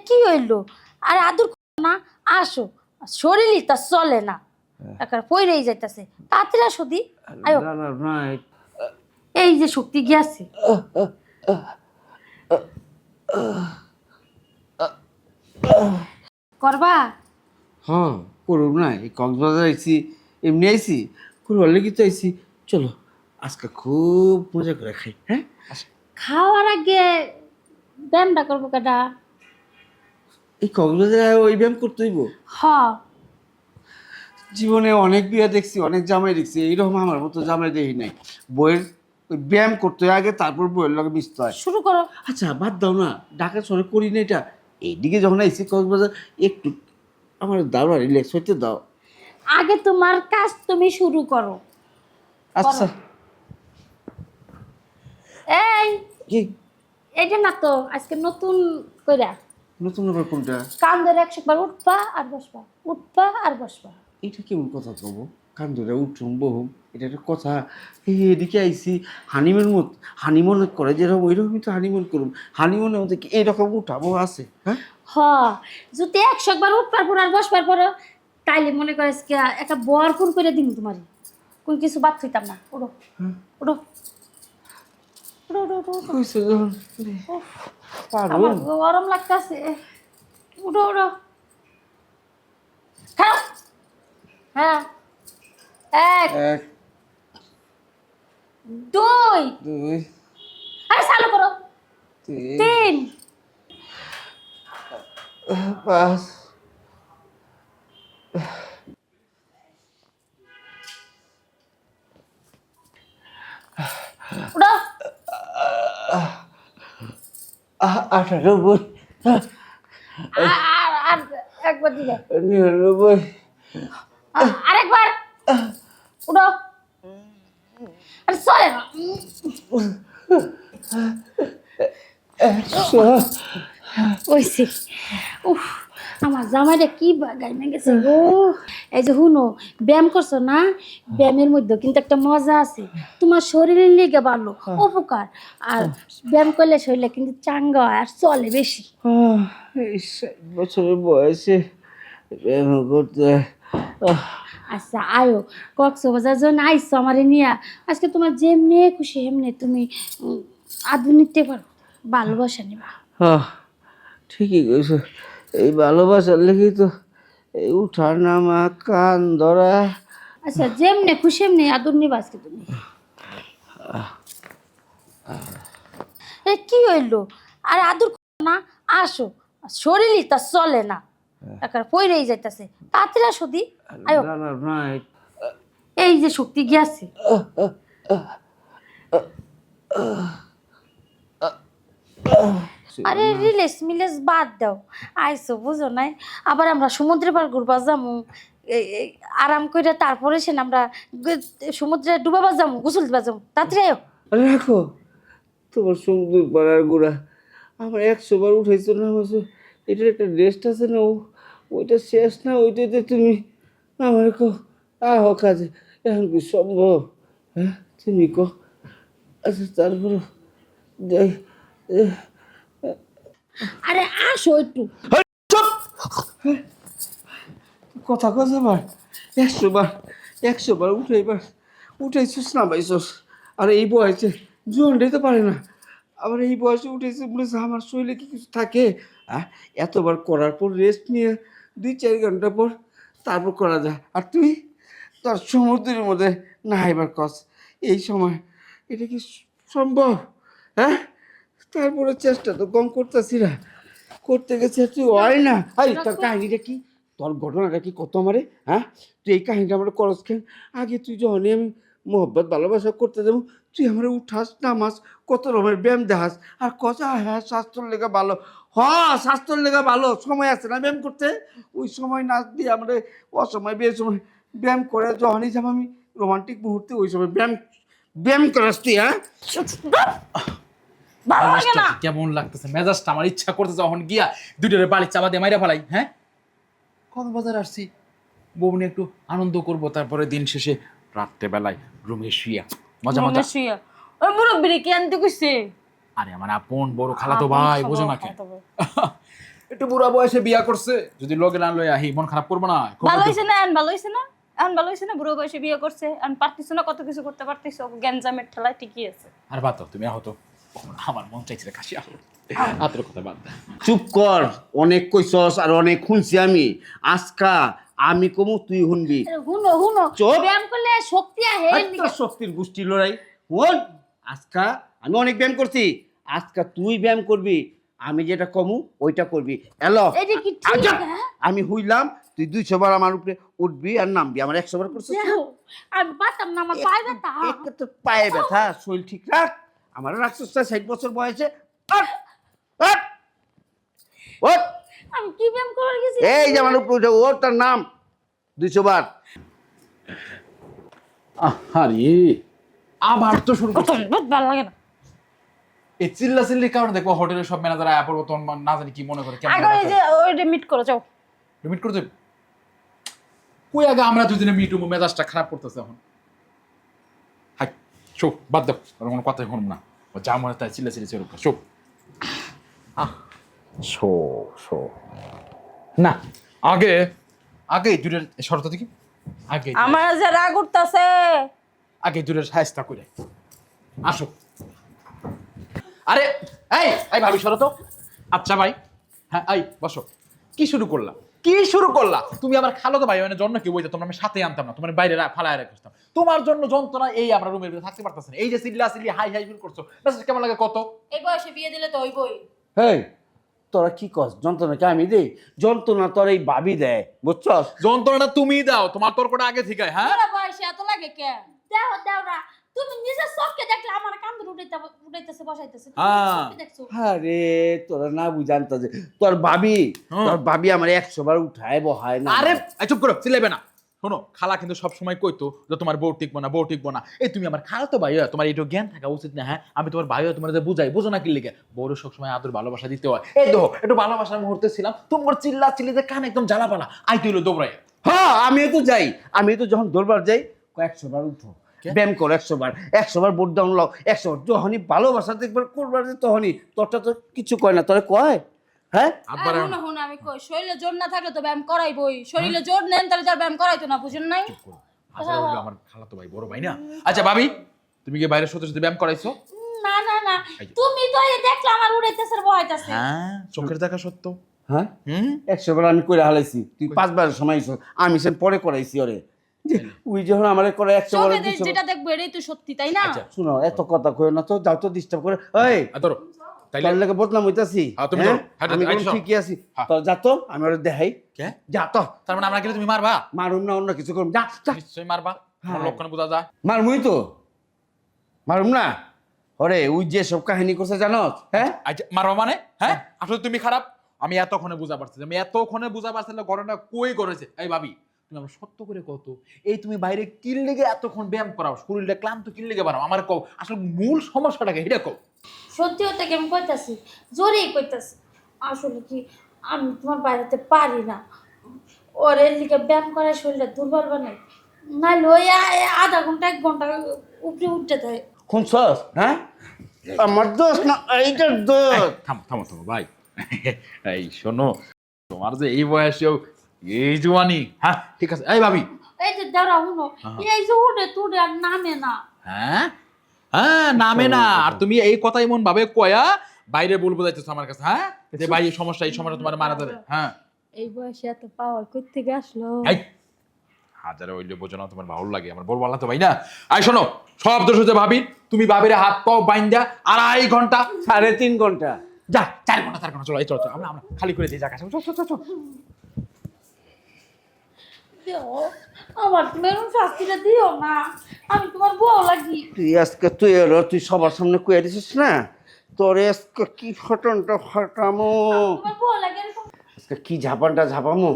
কি হইলো? আর আদর না, আসো। শরীরই তা চলে না, একার পইরেই যাইতাছে। তাড়াতাড়ি আসো দি। আয়ো, না না না এই যে শক্তি গিয়াছে। করবা? হ্যাঁ করুম না, এই কক্সবাজার আইছি, এমনি আইছি, করবার লেগে তো আইছি। চলো আজকে খুব মজা করে খাই। হ্যাঁ খাওয়ার আগে ব্যায়ামটা করবো কেটা? এই কক্সবাজারে ওই ব্যায়াম করতে হইব? হ। জীবনে অনেক বিয়ে দেখছি, অনেক জামাই দেখছি, এইরকম আমার মতো জামাই দেখি নাই। বইয়ের ওই ব্যায়াম করতে হয় আগে, তারপর বইয়ের লগে মিশতে হয়। শুরু করো। আচ্ছা বাদ দাও না, ঢাকা শহরে করি না এটা। এইদিকে যখন আইসি কক্সবাজার, একটু আমার দাও না, রিল্যাক্স হইতে দাও। আগে তোমার কাজ তুমি শুরু করো। আচ্ছা এই, কি এটা না তো আজকে নতুন কইরা নতুন আবার কোনটা? কান ধরে 100 বার উঠবা আর বসবা, উঠবা আর বসবা। এটা কেমন কথা কব? কান ধরে উঠুম বহুম, এটা একটা কথা? এই এদিকে আইসি হানিমুন মত, হানিমুন করে যেরকম ওইরকমই তো হানিমুন করুম। হানিমুনের মধ্যে কি এইরকম উঠাবো আছে? হ্যাঁ হ, যদি 100 বার উঠবার পর আর বসবার পর, তাইলে মনে করে আজকে একটা বর ফোন করে দিন তোমার। কোন কিছু বাদ থইতাম না। উঠো, উঠো, উঠো, উঠো, উঠো, উঠো। কইছে যখন উফ, পারুম। আমার গরম লাগতাছে। উঠো, উঠো, খাও। হ্যাঁ, 1 এক 2, দুই আরে চালু করো। তিন 3, পাঁচ উঠো। 98 আর আর একবার দিবে। 99 আরেকবার। উঠো। আরে চলে না। 100 ওইসি। উফ, আমার জামাইটা কি গাইমে গেছে গো। এই যে হুনো, ব্যায়াম করছো না, ব্যায়ামের মধ্যে কিন্তু একটা মজা আছে। তোমার শরীরের লিগে ভালো, উপকার। আর ব্যায়াম করলে শরীরে কিন্তু চাঙ্গা হয় আর চলে বেশি। এই 60 বছরের বয়সে ব্যায়াম করতে হয়। আচ্ছা আয়ো, কক্সবাজার জন্য আইসো আমারে নিয়া। আজকে তোমার যেমনে খুশি এমনি তুমি আদর নিতে পারো, ভালোবাসা নিবা। ঠিকই কইছো, এই ভালোবাসার লেগেই তো এই উঠা নামা কান ধরা। আচ্ছা যেমনে খুশি এমনি আদর নিবা আজকে তুমি। কি হইলো? আর আদর না, আসো। শরীরই তা চলে না, একার পইরেই যাইতাছে। তাড়াতাড়ি আসো দি। আয়ো, না না না এই যে শক্তি গিয়াছে। আরে রিলেক্স মিলেক্স বাদ দাও। আইসো বুঝো নাই, আবার আমরা সমুদ্রে পার ঘুরবা যামু। আরাম কইরা তারপরে সেন আমরা সমুদ্রে ডুবাবা যামু, গোসল দিবা যামু। তাড়াতাড়ি আয়ো। রাখো তোমার সমুদ্র পাড়ার গোড়া। আমার 100 বার উঠাইছো না আমার, এটার একটা রেস্ট আছে না, ওইটা শেষ না, ওইটাতে তুমি আমার কো আহ কাজে এখন কি সম্ভব? হ্যাঁ তুমি কো। আচ্ছা তারপরে যাই। আরে আসো একটু। কথা কথা বার 100 বার, 100 বার উঠাইবার উঠাইছিস না পাইছস। আর এই বয়সে জোয়ান দিতে পারে না, আবার এই বয়সে উঠেছে বলেছে আমার শরীরে কি কিছু থাকে? এতবার করার পর রেস্ট নিয়ে 2-4 ঘন্টা পর তারপর করা যায়। আর তুই তোর সমুদ্রের মধ্যে নাহাইবার কস এই সময়, এটা কি সম্ভব? হ্যাঁ তারপরে চেষ্টা তো কম করতেছি না, করতে গেছে তুই হয় না। এই তোর কাহিনীটা কি, তোর ঘটনাটা কি কত আমারে? হ্যাঁ তুই এই কাহিনীটা আমার করস কেন? আগে তুই যখনই আমি মোহব্বত ভালোবাসা করতে যাবো, তুই আমার উঠাস নামাস, কত রকমের ব্যায়াম দেখাস, আর কথা হ্যাঁ স্বাস্থ্যর লেগে ভালো। স্বাস্থ্যর লেগে ভালো, সময় আছে না ব্যায়াম করতে? ওই সময় নাচ দিয়ে আমরা অসময় বিয়ের সময় ব্যায়াম করে যখনই যাবো আমি রোমান্টিক মুহূর্তে, ওই সময় ব্যায়াম ব্যায়াম করাস তুই? হ্যাঁ ভালো লাগে মেজাজটা না। কি কেমন লাগতেছে? মেজাজটা আমার ইচ্ছা করতেছে যখন গিয়া দুইটারে বাড়ি চাপা দিয়ে মাইরা ফেলাই। হ্যাঁ কক্সবাজার আসছি, বউ নিয়ে একটু আনন্দ করব, তারপরে দিন শেষে রাত্রেবেলায় রুমে শুইয়া মজা মজা। ওই মুরব্বিরে কি আনতে কইছে? আরে আমার আপন বড় খালাতো ভাই, বোঝো না কেন? একটু বুড়া বয়সে বিয়া করছে, যদি লগে না লই আহি মন খারাপ করবো না? ভালো হইছে না? ভালো হইছে না? ভালো হইছে না? বুড়ো বয়সে বিয়ে করছে, পারতিস না, কত কিছু করতে পারতিস, গ্যাঞ্জামের ঠেলায় ঠিকই আছে। আর বাদ দাও, তুমি আহত। আমার মন চাইছে কাশি আতর কথা বাদ দাও। চুপ কর, অনেক কইছস আর অনেক শুনছি আমি। আজকা আমি কমু, তুই শুনবি। হুনো হুনো, চুপ। ব্যায়াম করলে শক্তি আহে এর একটা লিগা। শক্তির গোষ্ঠী লড়াই হন। আজকা আমি অনেক ব্যায়াম করছি, আজকা তুই ব্যায়াম করবি, আমি যেটা কমু ওইটা করবি। এলো এটা কি ঠিক? আচ্ছা, হ্যাঁ? আমি হইলাম, তুই 200 বার আমার উপরে উঠবি আর নামবি। আমার 100 বার করছিস না? দেখো, আমি পারতাম না, আমার পায়ে ব্যথা। একটা তো পায়ে ব্যথা, শরীর ঠিক রাখ। আমার রাখছিস 60 বছর বয়সে। ওঠ, ওঠ, ওঠ। আমি কি ব্যায়াম করে গেছি? এই যে আমার উপরে উঠে, ওর তার নাম 200 বার। আরে আবার তো শুরু করছো। বহুত ভালো লাগে না। এই চিল্লা চিল্লির কারণে দেখবো হোটেলের সব ম্যানেজার আয়া পড়বো, তখন না জানি কি মনে করে। কেমন আগে ওই যে ওইটা মিট করো, যাও। মিট করতে কই আগে আমরা দুজনে মিট মেজাজটা খারাপ করতেছে এখন। হাই শো, বাদ দাও, ওর কোনো কথাই শুনব না। ও যা মনে তাই চিল্লা চিল্লি চলুক, শো। শো শো না, আগে আগে দূরের শর্ত দেখি, আগে আমার যে রাগ উঠতাছে। আগে দূরের সাহেস্তা করে আসো। আরে এই এই ভাবি সরো তো। আচ্ছা ভাই, হ্যাঁ এই বসো। কি শুরু করলা, কি শুরু করলা? তুমি আমার খালো তো ভাই, মানে জন্য কি বইতে, তোমরা আমি সাথে আনতাম না, তোমার বাইরে ফালায় রাখতাম। তোমার জন্য যন্ত্রণা, এই আমরা রুমের ভিতরে থাকতে পারতেছি না। এই যে চিল্লা চিল্লি হাই হাই শুরু করছো, মেসেজ কেমন লাগে কত? এই বয়সে বিয়ে দিলে তো হইবই। হেই, তোরা কি কস? যন্ত্রণা কি আমি দেই? যন্ত্রণা তোর এই ভাবি দেয়, বুঝছস? যন্ত্রণাটা তুমিই দাও, তোমার তর্কটা আগে থেকে। হ্যাঁ বুড়ো বয়সে এত লাগে কেন? দেও দেও না, তুমি নিজের চোখকে দেখলে আমার কান্দর উঠাইতেছে বসাইতেছে। তুমি হ্যাঁ। চোখকে দেখছো? আরে তোরা না বুঝান্ত যে তোর ভাবি, হ্যাঁ। তোর ভাবি আমার 100 বার উঠায় বহায় না। আরে এই চুপ করো, চিল্লাইবে না। শোনো, খালা কিন্তু সবসময় কইতো যে তোমার বউ টিকবো না, বউ টিকবো না। এই তুমি আমার খালা তো ভাই, তোমার একটু জ্ঞান থাকা উচিত না? হ্যাঁ, আমি তোমার ভাই, তোমার যে বুঝাই, বুঝো না কি লিগে? বউর সবসময় আদর ভালোবাসা দিতে হয়। এই দেখো, একটু ভালোবাসার মুহূর্তে ছিলাম, তোমার চিল্লা চিল্লিতে কান একদম জ্বালাপালা, আইতে হইলো দৌড়াই। হ্যাঁ, আমিও তো যাই, আমি তো যখন দরবার যাই 100 বার উঠো, ব্যায়াম কর 100 বার, 100 বার বোর্ড ডাউন লাও, 100 বার। যখনই ভালোবাসা দেখবার করবার যে তখনই তোরটা তো কিছু কয় না, তোরে কয়? হ্যাঁ, আবার হুনো হুনো, আমি কই শরীরে জোর না থাকলে তো ব্যায়াম করাইবই। শরীরে জোর নেন তাহলে তার ব্যায়াম করাইতো না, বুঝেন নাই? হাজার হইলো আমার খালা তো ভাই, বড় ভাই না? আচ্ছা ভাবি, তুমি কি বাইরে সত্যি সত্যি ব্যায়াম করাইছো? না না না, তুমি তো এই দেখলে আমার উড়াইতেছে আর বহাইতেছে। হ্যাঁ, চোখের দেখা সত্য। হ্যাঁ, হুম 100 বার আমি করে হালাইছি, তুই 5 বার সময় আমি সে পরে করাইছি। ওরে যে ওই যখন আমারে করে 100 বার চোখে যেটা দেখবো এটাই তো সত্যি, তাই না? আচ্ছা। শুনো, এত কথা কইও না তো, যাও তো, ডিস্টার্ব করে। এই ধরো তাইলে তোর লাগে বদনাম হইতাছি? হ্যাঁ, তুমি হ্যাঁ? যাও। হ্যাঁ, আমি আইসো। কোন ঠিকই আছি? হ্যাঁ। তোর যা তো, আমি ওরে দেখাই। কে? যা তো, তার মানে আমরা গেলে তুমি মারবা? মারুম না, অন্য কিছু করুম। যা যা। নিশ্চয়ই মারবা, আমার হ্যাঁ। লক্ষণে বোঝা যায়। মারমুই তো, মারুম না? ওরে ওই যে সব কাহিনী করছে জানোস? হ্যাঁ, আচ্ছা, মারবা মানে? হ্যাঁ, আসলে তুমি খারাপ। আমি এতক্ষণে বুঝা পারছি, আমি এতক্ষণে বুঝা পারছি না ঘটনা কই করেছে। এই ভাবি, তুমি আমার সত্য করে কত, এই তুমি বাইরে কিল লেগে এতক্ষণ ব্যায়াম করাও, শরীরটা ক্লান্ত কিল লেগে বানাও, আমার কও আসলে মূল সমস্যাটাকে এটা কও। সত্যি হতে কি আমি কইতাছি, জোরেই কইতাছি। আসলে কি, আমি তোমার বাড়িতে পারি না। ওর এর লিগে ব্যায়াম করে শরীরটা দুর্বল বানাই, নাহলে ওই আধা ঘন্টা 1 ঘন্টা উপরে উঠতে থাকে। শুনছস? হ্যাঁ, আমার দোষ না, এইটার দোষ। থামো থামো থামো ভাই। এই শোনো, তোমার যে এই বয়সেও এই জোয়ানি। হ্যাঁ ঠিক আছে। এই ভাবি, এই যে দাঁড়া হুনো, এই যে উঠে তুড়ে আর নামে না। হ্যাঁ হ্যাঁ, নামে না। আর তুমি এই কথা এমন ভাবে কয়া বাইরে বলবো যাইতেছো আমার কাছে। হ্যাঁ, যে ভাই এই সমস্যা তোমার মারা যাবে। হ্যাঁ, এই বয়সে এত পাওয়ার কই থেকে আসলো? এই হাজারে হইলে বোঝো না, তোমার ভালো লাগে, আমার বলবো না তো ভাই না। আই শোনো, সব দোষ হচ্ছে ভাবি। তুমি ভাবিরে হাত পাও বাইন্দা 2.5 ঘন্টা, 3.5 ঘন্টা, যা 4 ঘন্টা 4 ঘন্টা, চলো এই চলো চলো, আমরা খালি করে দিই, যা কাছে চল চল চল। দিও, আমার মেরুন শাস্তিটা দিও না, আমি তোমার বউ লাগি। তুই সবার সামনে কইয়া দিছিস না, তোর আজকে কি ঘটনটা ঘটামো, তোমার বউ লাগে এরকম। আজকে কি ঝাপানটা ঝাপামো।